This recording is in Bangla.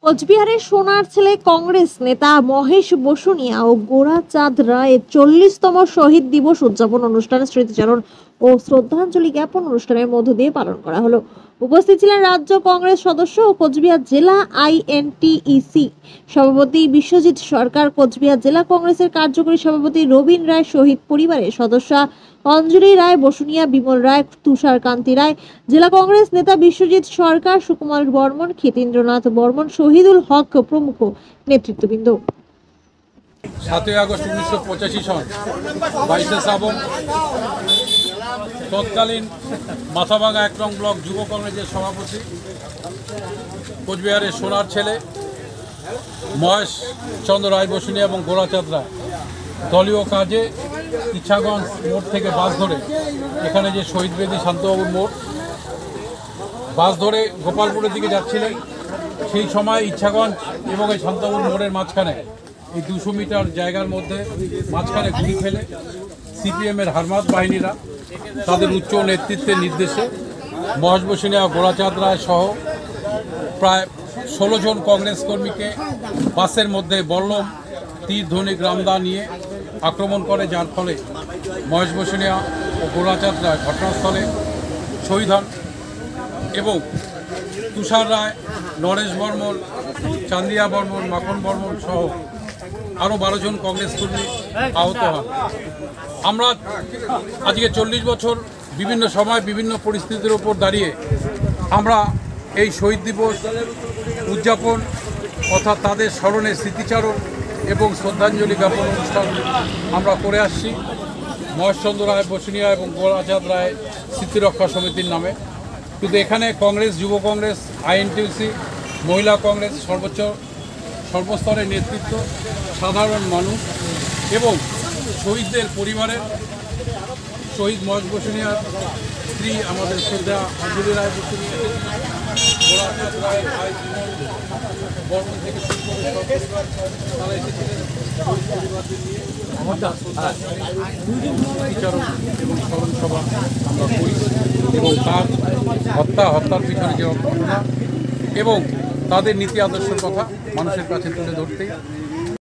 কোচবিহারের সোনার ছেলে কংগ্রেস নেতা মহেশ বসুনিয়া ও গোরাচাঁদ রায়ের 40তম শহীদ দিবস উদযাপন অনুষ্ঠানে স্মৃতিচারণ ও শ্রদ্ধাঞ্জলি জ্ঞাপন অনুষ্ঠানের মধ্য দিয়ে পালন করা হলো। উপস্থিত ছিলেন রাজ্য কংগ্রেস সদস্য ও কোচবিহার জেলা আইএনটিইসি সভাপতি বিশ্বজিৎ সরকার, কোচবিহার জেলা কংগ্রেসের কার্যকরী সভাপতি রবীন রায়, শহীদ পরিবারের সদস্যা অঞ্জলি রায় বসুনিয়া, বিমল রায়, তুষার কান্তি রায়, জেলা কংগ্রেস নেতা বিশ্বজিৎ সরকার, সুকুমার বর্মন, ক্ষিতেন্দ্রনাথ বর্মন, শহীদুল হক প্রমুখ নেতৃত্ববৃন্দ। 7ই আগস্ট 1985 সন 22শে শ্রাবণ তৎকালীন মাথাভাঙা 1 নং ব্লক যুব কংগ্রেসের সভাপতি, কোচবিহারের সোনার ছেলে মহেশ চন্দ্র রায় বসুনিয়া এবং গোরাচাঁদ রায় দলীয় কাজে ইচ্ছাগঞ্জ মোড় থেকে বাস ধরে এখানে যে শহীদ বেদি শান্তবাবুর মোড়, বাস ধরে গোপালপুরের দিকে যাচ্ছিলেন। সেই সময় ইচ্ছাগঞ্জ এবং এই শান্তবাবুর মোড়ের মাঝখানে এই 200 মিটার জায়গার মধ্যে মাঝখানে গুলি ফেলে সিপিএমের হারমাত বাহিনীরা তাদের উচ্চ নেতৃত্বের নির্দেশে মহেশ বসুনিয়া ও গোরাচাঁদ রায় সহ প্রায় 16 জন কংগ্রেস কর্মীকে বাসের মধ্যে বল্লম, তীর, ধনুক, রামদা নিয়ে আক্রমণ করে, যার ফলে মহেশ বসুনিয়া ও গোরাচাঁদ রায় ঘটনাস্থলে শহীদ হন এবং তুষার রায়, নরেশ বর্মন, চান্দিয়া বর্মন, মাখন বর্মন সহ আরও 12 জন কংগ্রেস কর্মী আহত হন। আমরা আজকে 40 বছর বিভিন্ন সময় বিভিন্ন পরিস্থিতির উপর দাঁড়িয়ে আমরা এই শহীদ দিবস উদযাপন অর্থাৎ তাদের স্মরণে স্মৃতিচারণ এবং শ্রদ্ধাঞ্জলি জ্ঞাপন অনুষ্ঠান আমরা করে আসছি মহেশচন্দ্র রায় বসুনিয়া এবং গোরাচাঁদ রায় স্মৃতিরক্ষা সমিতির নামে। কিন্তু এখানে কংগ্রেস, যুব কংগ্রেস, আইএনটিইসি, মহিলা কংগ্রেস, সর্বস্তরের নেতৃত্ব, সাধারণ মানুষ এবং শহীদদের পরিবারের, শহীদ মহেশ বসুনিয়ার স্ত্রী আমাদের শ্রদ্ধা অঞ্জলি রায় বসুনিয়া, গোরাচাঁদ রায় ভাই বর্মন থেকে শুরু করে তারা এসেছিলেন শহীদ পরিবারদের নিয়ে আমরা স্মৃতিচারণ এবং স্মরণ সভা আমরা করি এবং তার হত্যার পিছনে যে ঘটনা এবং তাদের নীতি আদর্শের কথা মানুষের কাছে তুলে ধরতেই